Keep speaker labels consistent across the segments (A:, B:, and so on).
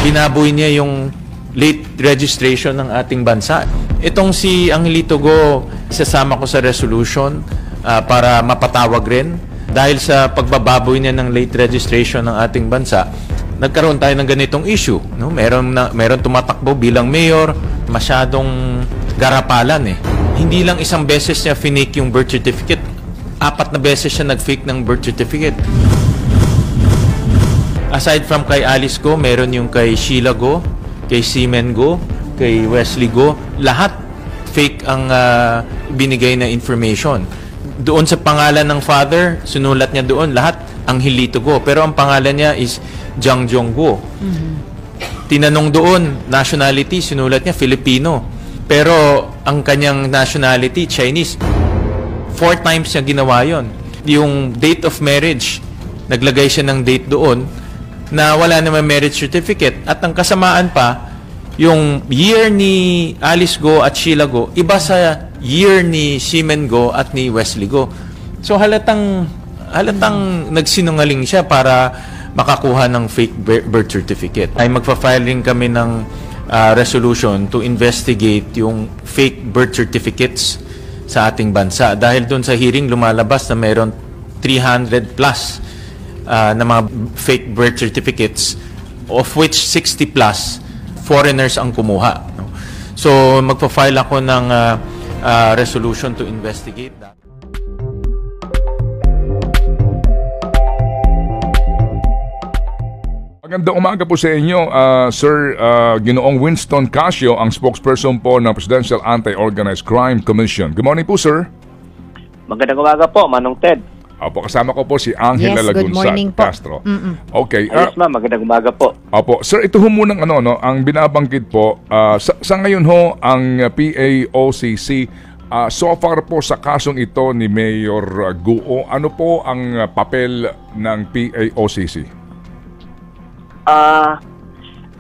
A: binaboy niya yung late registration ng ating bansa. Itong si Angelito Go, isasama ko sa resolution para mapatawag rin. Dahil sa pagbababoy niya ng late registration ng ating bansa, nagkaroon tayo ng ganitong issue. No? Meron tumatakbo bilang mayor, masyadong garapalan eh. Hindi lang isang beses niya finake yung birth certificate, 4 na beses siya nag-fake ng birth certificate. Aside from kay Alice Go, meron yung kay Sheila Go, kay Seaman Go, kay Wesley Go. Lahat fake ang binigay na information. Doon sa pangalan ng father, sinulat niya doon lahat Angelito Go. Pero ang pangalan niya is Jiang Jong Go. Tinanong doon, nationality, sinulat niya Filipino. Pero ang kanyang nationality, Chinese. 4 times niya ginawa yon. Yung date of marriage, naglagay siya ng date doon na wala naman marriage certificate. At ang kasamaan pa, yung year ni Alice Go at Sheila Go, iba sa year ni Seaman Go at ni Wesley Go. So halatang nagsinungaling siya para makakuha ng fake birth certificate. Ay magfa-filing kami ng resolution to investigate yung fake birth certificates sa ating bansa. Dahil doon sa hearing lumalabas na mayroon 300 plus na mga fake birth certificates, of which 60 plus foreigners ang kumuha. No? So magpa-file ako ng resolution to investigate that.
B: Magandang umaga po sa inyo, Sir Ginoong Winston Casio, ang spokesperson po ng Presidential Anti-Organized Crime Commission. Good morning po, sir.
C: Magandang umaga po, Manong Ted.
B: Opo, kasama ko po si Angela Lagunsa Castro. Okay.
C: Yes, ma'am. Magandang umaga po.
B: Opo. Sir, ito ho munang ang binabanggit po, sa ngayon ho, ang PAOCC, so far po sa kasong ito ni Mayor Guo, ano po ang papel ng PAOCC?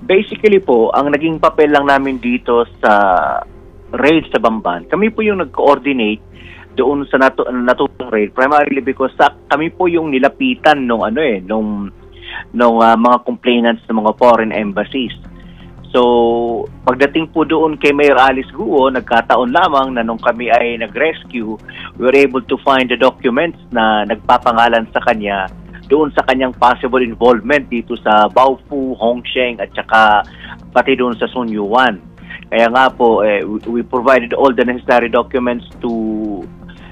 C: Basically po, ang naging papel lang namin dito sa raid sa Bamban, kami po yung nag-coordinate doon sa natutong raid, primarily because kami po yung nilapitan nung mga complainants ng mga foreign embassies. So, pagdating po doon kay Mayor Alice Guo, nagkataon lamang na nung kami ay nag-rescue, we were able to find the documents na nagpapangalan sa kanya doon sa kanyang possible involvement dito sa Baofu, Hongsheng at saka pati doon sa Sunyuan. Kaya nga po, we provided all the necessary documents to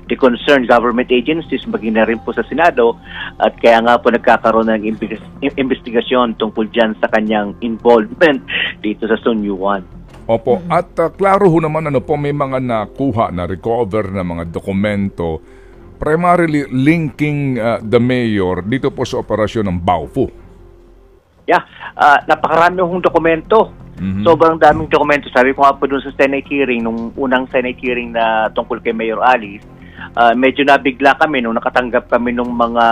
C: the concerned government agencies, maging na rin po sa Senado, at kaya nga po nagkakaroon ng investigasyon tungkol dyan sa kanyang involvement dito sa Sunyuan.
B: Opo, at klaro ho naman may mga nakuha na recover na mga dokumento primarily linking the mayor dito po sa operasyon ng Baofu.
C: Yeah, napakarami hong dokumento. Sobrang daming dokumento. Sabi ko nga po dun sa Senate hearing, nung unang Senate hearing na tungkol kay Mayor Alice, medyo nabigla kami nung nakatanggap kami ng mga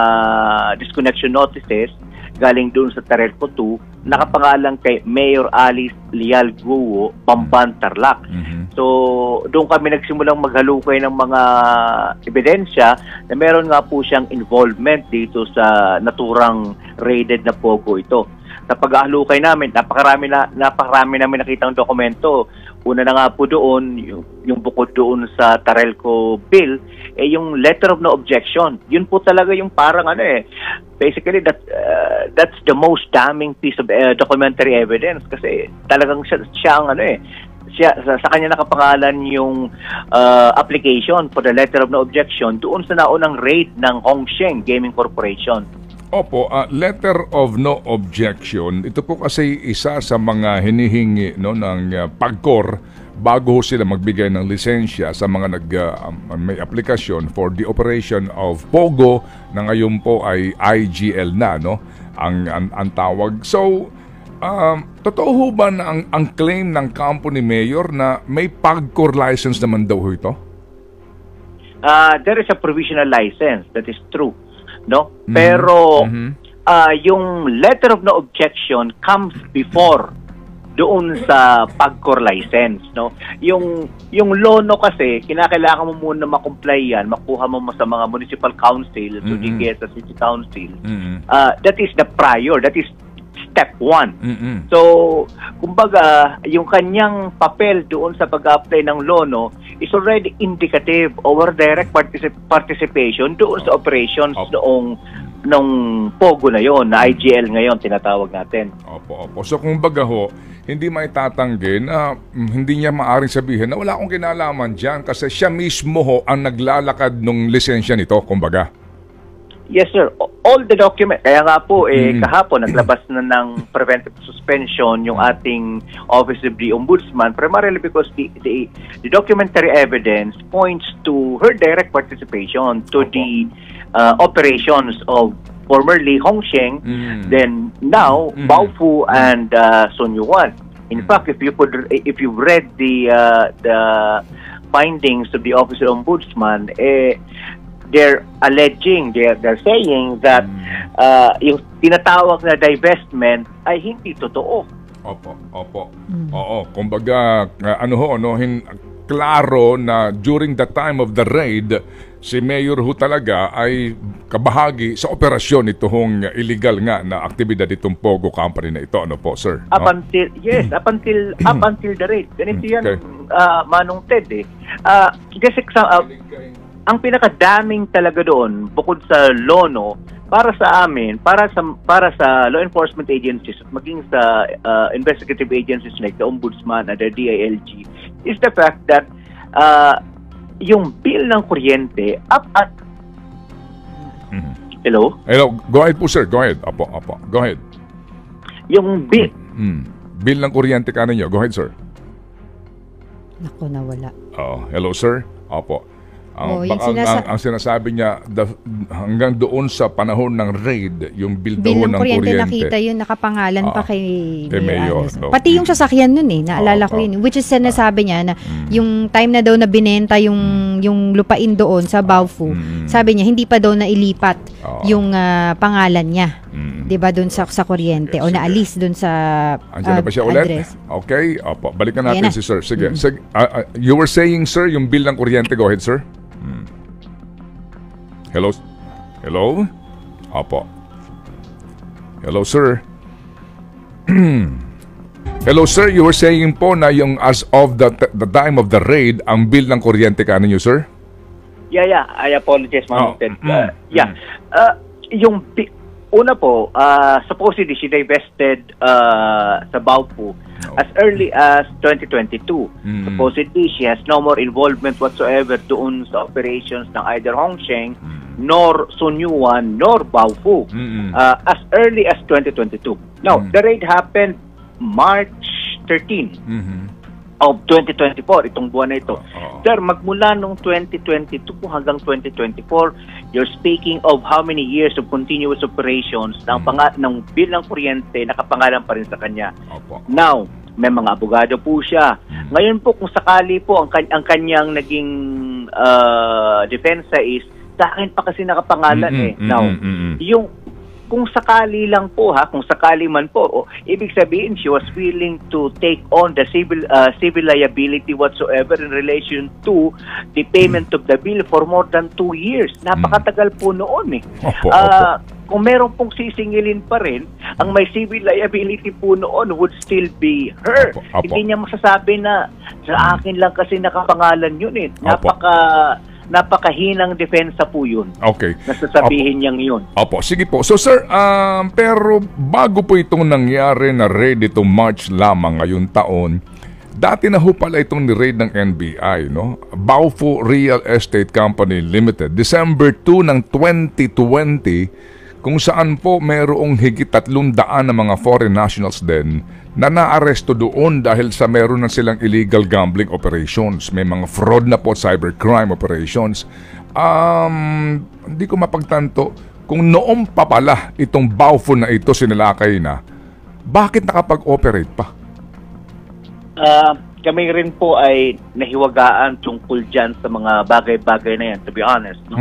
C: disconnection notices galing doon sa Tarelco 2, nakapangalan kay Mayor Alice Lial Guo, Bamban, Tarlac. So, doon kami nagsimulang maghalukay ng mga ebidensya na meron nga po siyang involvement dito sa naturang raided na Pogo ito. Sa paghahalukay namin, napakarami namin nakitang dokumento. Una na nga po doon, yung bukod doon sa Tarelco bill, yung letter of no objection. Yun po talaga yung parang basically that's the most damning piece of documentary evidence kasi talagang siya ang sa kanya nakapangalan yung application for the letter of no objection doon sa naunang raid ng Hongsheng Gaming Corporation.
B: Opo, letter of no objection. Ito po kasi isa sa mga hinihingi ng PAGCOR bago sila magbigay ng lisensya sa mga may aplikasyon for the operation of Pogo na ngayon po ay IGL na, ang tawag. So, totoo ho ba na ang claim ng kampo ni Mayor na may PAGCOR license naman daw ho ito?
C: There is a provisional license, that is true. No? Pero yung letter of no objection comes before doon sa PAGCOR license, no? Yung lono kasi kinakailangan mo muna ma-comply yan, makuha mo sa mga municipal council, so sa city council. That is the prior, that is step 1. So, kumbaga, yung kanyang papel doon sa pag-apply ng lono is already indicative of our direct participation doon sa operations nung POGO na yon, na IGL ngayon tinatawag natin.
B: Opo. So kumbaga ho, hindi maitatanggi na hindi niya maaring sabihin na wala akong kinalaman dyan kasi siya mismo ho ang naglalakad ng lisensya nito, kumbaga.
C: Yes, sir. All the document. Kaya nga po, kahapon, naglabas na ng preventive suspension yung ating Office of the Ombudsman, primarily because the documentary evidence points to her direct participation to the operations of formerly Hongsheng, then now Baofu and Sun Yuan. In fact, if you've read the findings of the Office of the Ombudsman, they're saying that yung tinatawag na divestment ay hindi totoo.
B: Opo. Oo, kumbaga klaro na during the time of the raid, si Mayor ho talaga ay kabahagi sa operasyon itong illegal nga na aktibidad itong POGO company na ito. Ano po, sir?
C: Up until the raid. Ganito yan, Manong Ted kasi ang pinakadaming talaga doon, bukod sa lono, para sa amin, para sa law enforcement agencies, maging sa investigative agencies like the Ombudsman and the DILG, is the fact that yung bill ng kuryente up at... Hello?
B: Hello, go ahead po, sir. Go ahead. Opo. Go ahead.
C: Yung bill...
B: Bill ng kuryente ka ninyo. Go ahead, sir.
D: Naku, nawala.
B: Hello, sir. Opo. Ang sinasabi niya, hanggang doon sa panahon ng raid, yung bill doon ng kuryente.
D: Nakita yun, nakapangalan pa kay
B: Mayor.
D: Pati yung sasakyan nun naalala ko yun. Which is sinasabi niya na yung time na daw na binenta yung lupain doon sa Baofu, sabi niya, hindi pa daw nailipat yung pangalan niya. Diba doon sa kuryente o naalis doon sa
B: Andiyan na ba siya ulit?
D: Address.
B: Okay, balikan natin si sir. Sige. You were saying, sir, yung bill ng kuryente. Go ahead, sir. Hello? Opo. Hello, sir. Hello, sir. You were saying po na yung as of the time of the raid, ang bill ng kuryente ka ninyo, sir?
C: Yeah. I apologize, Ma'am. Yung una po, supposedly she divested sa Baofu as early as 2022. Supposedly, she has no more involvement whatsoever doon sa operations ng either Hongsheng, nor Sun Yuan, nor Baofu, as early as 2022. Now, the raid happened March 13 of 2024, itong buwan na ito. Sir, magmula nung 2022 hanggang 2024, you're speaking of how many years of continuous operations ng bill ng kuryente nakapangalan pa rin sa kanya. Now, may mga abogado po siya. Ngayon po, kung sakali po ang kanyang naging defensa is, sa akin pa kasi nakapangalan Now, yung kung sakali lang po kung sakali man po, ibig sabihin she was willing to take on the civil liability whatsoever in relation to the payment of the bill for more than 2 years. Napakatagal po noon Kung meron pong sisingilin pa rin, ang may civil liability po noon would still be her. Hindi niya masasabi na sa akin lang kasi nakapangalan yun napakahinang depensa po yun.
B: Okay.
C: Nasasabihin niyang yun.
B: Sige po. So sir, pero bago po itong nangyari na raid itong March lamang ngayong taon, dati na ho pala itong ni-raid ng NBI, no? Baofu Real Estate Company Limited, December 2 ng 2020, kung saan po mayroong higit 300 na mga foreign nationals din na naaresto doon dahil sa meron na silang illegal gambling operations. May mga fraud na po, cybercrime operations. Hindi ko mapagtanto kung noong pa pala itong Baofu na ito sinilakay na, bakit nakapag-operate pa?
C: Kami rin po ay nahiwagaan tungkol dyan sa mga bagay-bagay na yan, to be honest. No?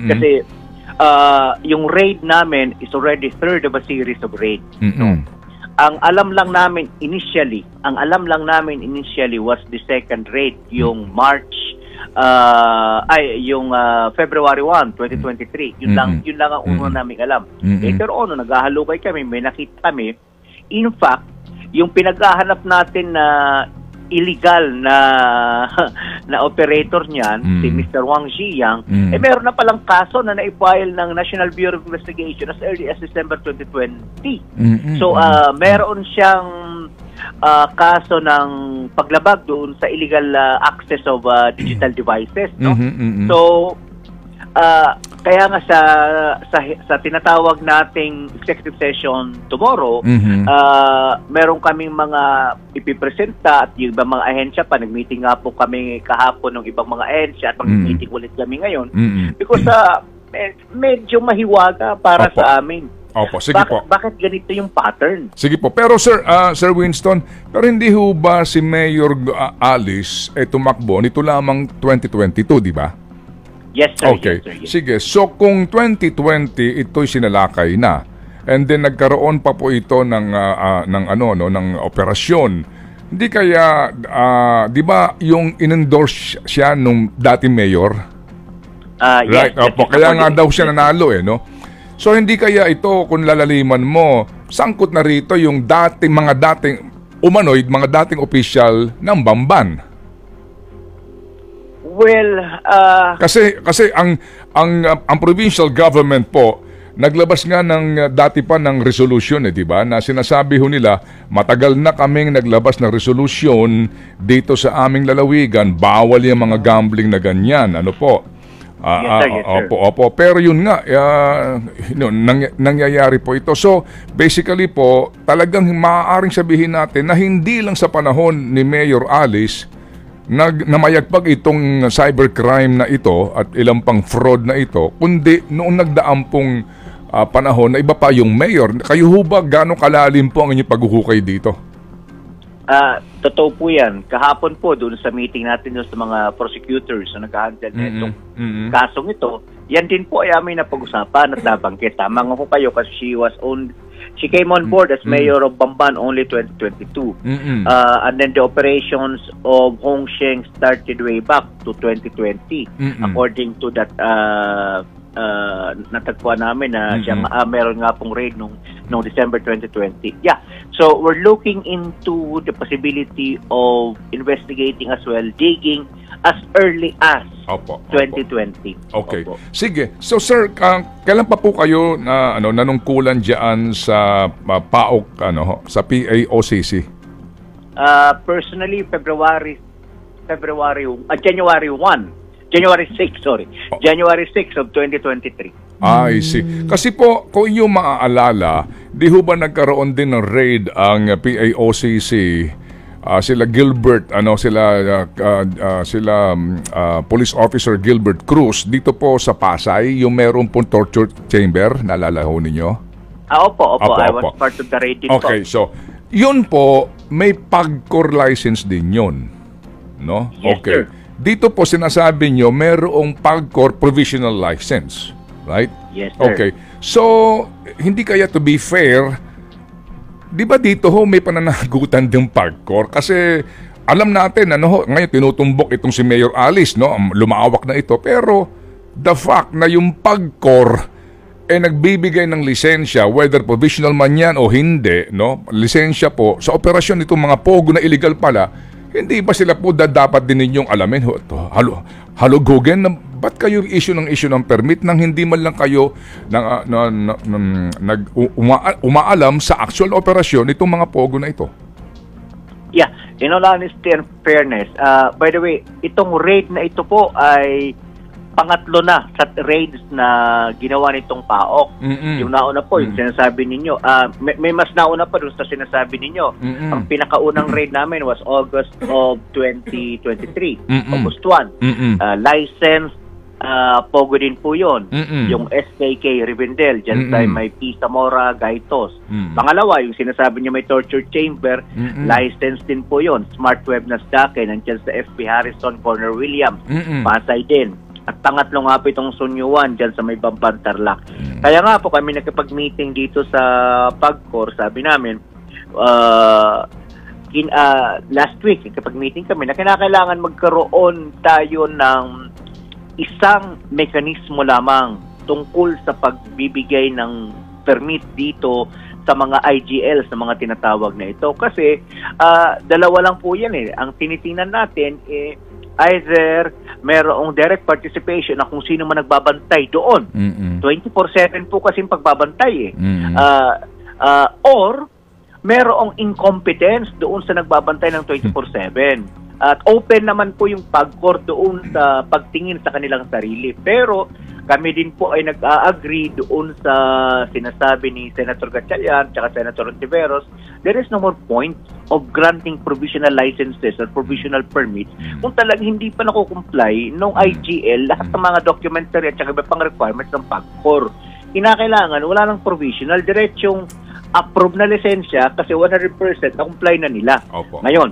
C: Kasi yung raid namin is already third of a series of raids. No? Ang alam lang namin initially was the second raid, yung February 1, 2023. Yun lang ang uno naming alam. Later on, naghahalukay kami, may nakita kami in fact, yung pinaghahanap natin na illegal na na operator niyan, si Mr. Wang Ziyang, meron na palang kaso na na-file ng National Bureau of Investigation as early as December 2020. So, meron siyang kaso ng paglabag doon sa illegal access of digital devices, no? So, kaya nga sa tinatawag nating executive session tomorrow, meron kaming mga ipipresenta at yung ibang mga ahensya pa. Nag-meeting nga po kami kahapon ng ibang mga ahensya at mag-meeting ulit kami ngayon. Because medyo mahiwaga para sa amin.
B: Opo, sige po.
C: Bakit ganito yung pattern?
B: Sige po. Pero Sir Winston, pero hindi ho ba si Mayor Alice tumakbo nito lamang 2022, di ba?
C: Yes, sir.
B: Okay.
C: Yes, sir, yes.
B: Sige. So kung 2020 ito'y sinalakay na, and then nagkaroon pa po ito ng operasyon, hindi kaya 'di ba yung in-endorse siya nung dating mayor? Right.
C: Yes,
B: Opo, kaya nga daw siya nanalo no. So hindi kaya ito, kung lalaliman mo, sangkot na rito yung mga dating opisyal ng Bamban.
C: Well,
B: kasi ang provincial government po naglabas nga ng dati pa ng resolution, di ba? Na sinasabi ho nila, matagal na kaming naglabas ng resolution dito sa aming lalawigan, bawal yung mga gambling na ganyan. Ano po?
C: Yes, sir.
B: Opo. Pero yun nga, nangyayari po ito. So, basically po, talagang maaaring sabihin natin na hindi lang sa panahon ni Mayor Alice namayagpag itong cybercrime na ito at ilang pang fraud na ito, kundi noong nagdaang pong panahon na iba pa yung mayor. Kayo ho ba gano'ng kalalim po ang inyong paghuhukay dito?
C: Totoo po yan. Kahapon po doon sa meeting natin doon sa mga prosecutors na nag-handle na itong kasong ito, yan din po ay aming napag-usapan at nabanggit. Tama nga po kayo kasi she came on board as mayor of Bamban only 2022. And then the operations of Hong Sheng started way back to 2020. According to that natagpuan namin na meron nga pong raid nung December 2020. Yeah. So we're looking into the possibility of investigating as well, digging as early as 2020.
B: Okay.
C: Opo.
B: Sige. So sir, kailan pa po kayo na nanungkulan diyan sa PAOK sa PAOCC?
C: Personally, January 6 of 2023.
B: I see. Kasi po, kung inyo maaalala, di ho ba nagkaroon din ng raid ang PAOCC, sila Gilbert, Police Officer Gilbert Cruz, dito po sa Pasay, yung meron pong torture chamber, naalala ho ninyo?
C: Opo. I was part of the raid din po.
B: Okay, so, yun po, may PAGCOR license din yun. No?
C: Yes,
B: okay.
C: sir.
B: Dito po sinasabi nyo, merong PAGCOR provisional license. Right?
C: Yes, sir.
B: Okay. So, hindi kaya to be fair, di ba dito ho may pananagutan din PAGCOR? Kasi alam natin, ngayon tinutumbok itong si Mayor Alice, no? Lumawak na ito. Pero the fact na yung PAGCOR nagbibigay ng lisensya, whether provisional man yan o hindi, no? Lisensya po, sa operasyon itong mga pogo na illegal pala, hindi ba sila po dapat din ninyong alamin? Halo Gogen, ba't kayo issue ng permit nang hindi man lang kayo umaalam sa actual operasyon itong mga pogo na ito?
C: Yeah, in all honesty and fairness, by the way, itong raid na ito po ay pangatlo na sa raids na ginawa nitong PAOK. Yung nauna po, yung sinasabi ninyo, may mas nauna pa doon sa sinasabi ninyo. Ang pinakaunang raid namin was August of 2023, August 1. License, Pogo din po yun. Yung SKK Rivendell, dyan sa may P. Zamora, Gaitos. Pangalawa, yung sinasabi niyo may torture chamber, license din po yun. Smart Web na Nasdaq, nandyan sa FP Harrison, Corner Williams, Pasay din. At pangatlo nga po itong Sunyuan dyan sa may Bamban, Tarlac. Kaya nga po kami nakipag-meeting dito sa PAGCOR. Sabi namin, last week, nakipag-meeting kami na kinakailangan magkaroon tayo ng isang mekanismo lamang tungkol sa pagbibigay ng permit dito sa mga IGL, sa mga tinatawag na ito. Kasi dalawa lang po yan eh. Ang tinitingnan natin either merong direct participation na kung sino man nagbabantay doon. 24/7 po kasing pagbabantay eh. Or merong incompetence doon sa nagbabantay ng 24/7. At open naman po yung PAGCOR doon sa pagtingin sa kanilang sarili. Pero kami din po ay nag-agree doon sa sinasabi ni Senator Gatchalian at Senator Ontiveros. There is no more point of granting provisional licenses or provisional permits kung talagang hindi pa nakukomply ng IGL lahat ng mga documentary at saka iba pang requirements ng PAGCOR. Kinakailangan, wala nang provisional, diretsong approve na lisensya kasi 100% na-comply na nila. Ngayon,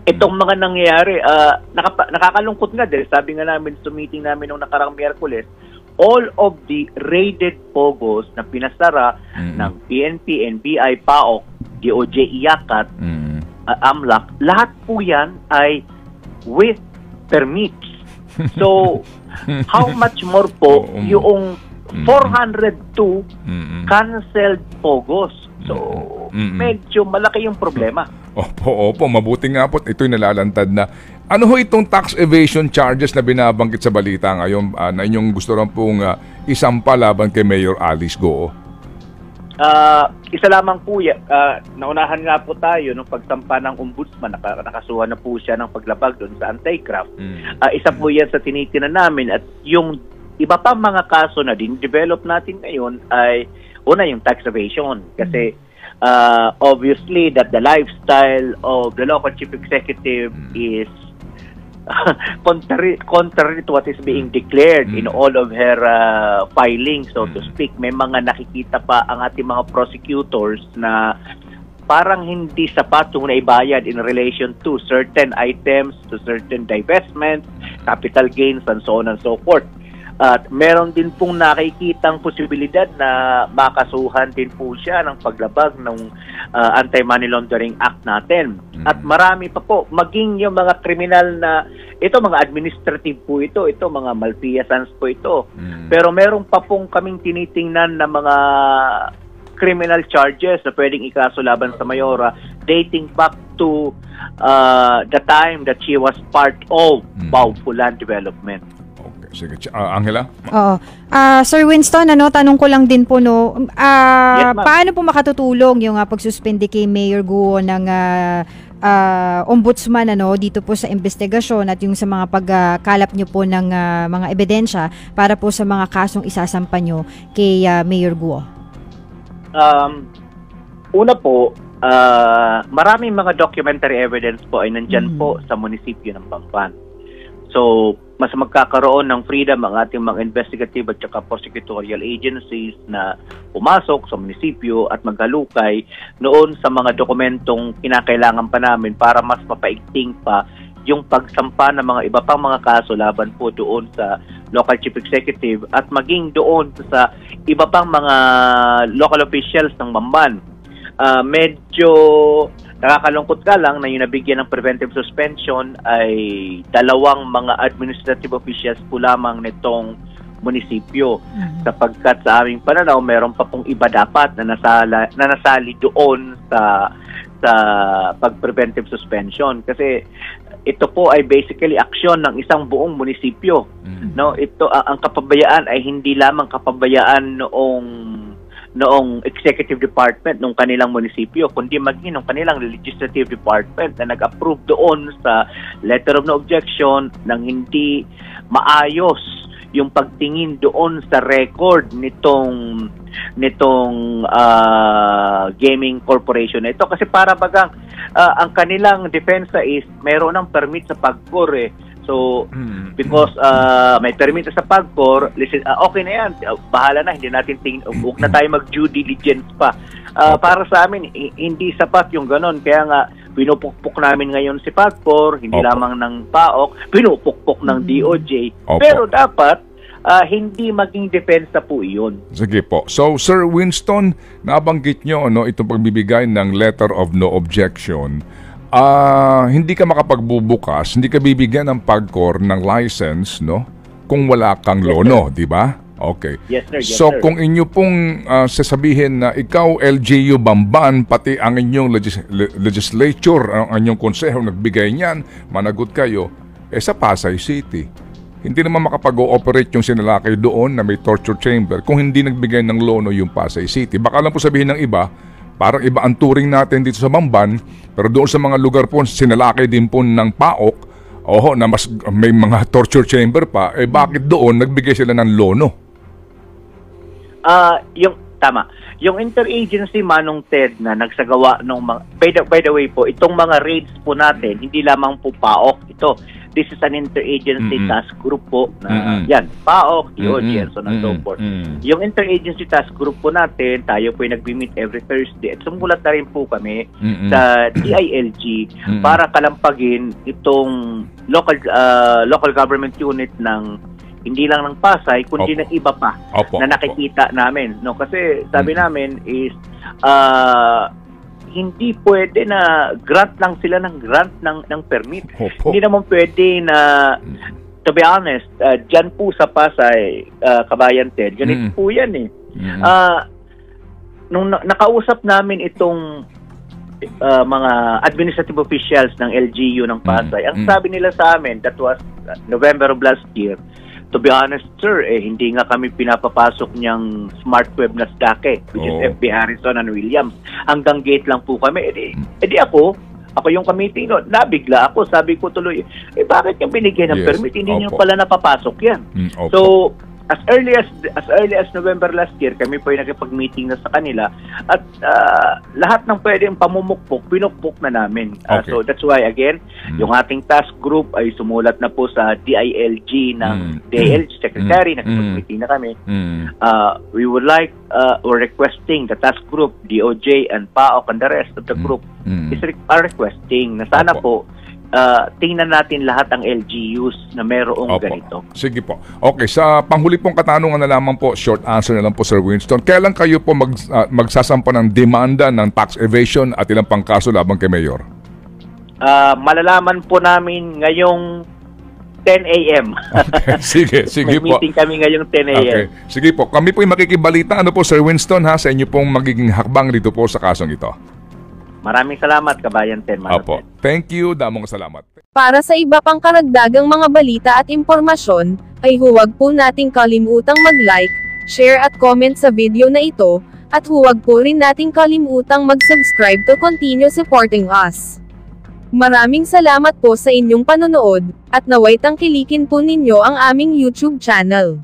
C: itong mga nangyayari, nakakalungkot nga din. Sabi nga namin sa meeting namin noong nakarang Miyerkules, all of the raided POGOs na pinasara ng PNP, NBI, PAOK, DOJ, IACAT, AMLAC, lahat po yan ay with permits. So, how much more po yung 402 canceled POGOs? So, medyo malaki yung problema.
B: Opo, mabuti nga po. Ito'y nalalantad na. Ano ho itong tax evasion charges na binabanggit sa balita ngayon na inyong gusto rin pong isampa laban kay Mayor Alice Goo?
C: Isa lamang po, naunahan nga po tayo nung pagsampa ng ombudsman, nakasuhan na po siya ng paglabag doon sa anti-graft. Isa po yan sa tinitinan namin at yung iba pa mga kaso na din develop natin ngayon ay una yung tax evasion kasi obviously that the lifestyle of the local chief executive is contrary to what is being declared in all of her filings, so to speak. May mga nakikita pa ang ating mga prosecutors na parang hindi sapat yung naibayad in relation to certain items, to certain divestments, capital gains, and so on and so forth. At meron din pong nakikitang posibilidad na makasuhan din po siya ng paglabag ng Anti-Money Laundering Act natin. At marami pa po, maging yung mga kriminal na, ito mga administrative po ito mga malfeasance po ito. Pero meron pa pong kaming tinitingnan na mga criminal charges na pwedeng ikaso laban sa Mayora dating back to the time that she was part of Baofu Land Development.
B: Sige, Angela?
D: Oo. Sir Winston, tanong ko lang din po,
C: Yes,
D: paano po makatutulong yung pagsuspende kay Mayor Guo ng ombudsman dito po sa investigasyon at yung sa mga pagkalap nyo po ng mga ebidensya para po sa mga kasong isasampa nyo kay Mayor Guo?
C: Una po, maraming mga documentary evidence po ay nandyan po sa munisipyo ng Bamban. So, mas magkakaroon ng freedom ang ating mga investigative at saka prosecutorial agencies na pumasok sa munisipyo at maghalukay noon sa mga dokumentong kinakailangan pa namin para mas mapaigting pa yung pagsampa ng mga iba pang mga kaso laban po doon sa local chief executive at maging doon sa iba pang mga local officials ng Bamban. Medyo nakakalungkot ka lang na yung nabigyan ng preventive suspension ay dalawang mga administrative officials po lamang nitong munisipyo. Sapagkat sa aming pananaw, meron pa pong iba dapat na nasali doon sa pag-preventive suspension. Kasi ito po ay basically aksyon ng isang buong munisipyo. No, ito ang kapabayaan ay hindi lamang kapabayaan noong executive department ng kanilang munisipyo, kundi maging ng kanilang legislative department na nag-approve doon sa letter of no objection nang hindi maayos yung pagtingin doon sa record nitong gaming corporation na ito. Kasi para bagang ang kanilang depensa is mayroon ng permit sa PAGCOR So, because may permit sa PAGCOR, okay na yan, bahala na, hindi natin huwag na tayo mag-due diligence pa. Para sa amin, hindi sapat yung ganon. Kaya nga, pinupukpok namin ngayon si PAGCOR, hindi lamang ng PAOK, pinupukpok ng DOJ. Pero dapat, hindi maging depensa po iyon.
B: Sige po. So, Sir Winston, nabanggit nyo itong pagbibigay ng letter of no objection. Hindi ka makapagbubukas, hindi ka bibigyan ng PAGCOR ng license, kung wala kang lono, di ba? Okay.
C: Yes, sir. Yes,
B: So
C: sir.
B: kung inyo pong sasabihin na ikaw, LGU Bamban, pati ang inyong legislature, ang inyong konseho nagbigay niyan, managot kayo, sa Pasay City. Hindi naman makapag-ooperate yung sinalakay doon na may torture chamber kung hindi nagbigay ng lono yung Pasay City. Baka lang po sabihin ng iba, parang iba ang touring natin dito sa Bamban, pero doon sa mga lugar po, sinalakay din po ng PAOK, na mas may mga torture chamber pa, bakit doon nagbigay sila ng lono?
C: Tama. Yung interagency Manong Ted na nagsagawa ng mga, by the way po, itong mga raids po natin, hindi lamang po PAOK ito. This is an interagency task group po na yan, PAOK, DOJ, and so on and so forth. Yung interagency task group po natin, tayo po yung nag-meet every Thursday at sumulat na rin po kami sa DILG para kalampagin itong local government unit ng hindi lang ng Pasay, kundi ng iba pa na nakikita namin. No, kasi sabi namin is hindi pwede na grant lang sila ng grant ng permit. Hindi naman pwede na, to be honest, dyan po sa Pasay, Kabayan Ted, ganito po yan eh. Nung nakausap namin itong mga administrative officials ng LGU ng Pasay, ang sabi nila sa amin, that was November of last year, to be honest, sir, hindi nga kami pinapapasok niyang smart web na SDAKE, which is FB Harrison and Williams. Hanggang gate lang po kami. Edi ako yung committee, no, nabigla ako. Sabi ko tuloy, bakit yung binigyan ng permit? Hindi niyo pala napapasok yan. So, as early as November last year, kami po yung nakipag-meeting na sa kanila at lahat ng pwedeng pamumukpok, pinukpok na namin. So that's why again, yung ating task group ay sumulat na po sa DILG ng DILG Secretary, nakipag-meeting na kami. We would like, or requesting the task group, DOJ and PAOK and the rest of the group are requesting na sana po tingnan natin lahat ang LGUs na merong ganito.
B: Sige po. Okay, sa panghuli pong katanungan na lamang po, short answer na lang po, Sir Winston. Kailan kayo po magsasampa ng demanda ng tax evasion at ilang pang kaso labang kay Mayor?
C: Malalaman po namin ngayong 10 a.m.
B: Okay, sige po.
C: May meeting kami ngayong 10 a.m.
B: Okay. Sige po. Kami po yung makikibalita. Ano po, Sir Winston, sa inyo pong magiging hakbang dito po sa kasong ito.
C: Maraming salamat, Kabayan Ted.
B: Opo. Thank you. Damong salamat.
E: Para sa iba pang karagdagang mga balita at impormasyon, ay huwag po nating kalimutang mag-like, share at comment sa video na ito, at huwag po rin nating kalimutang mag-subscribe to continue supporting us. Maraming salamat po sa inyong panonood, at naway tangkilikin po ninyo ang aming YouTube channel.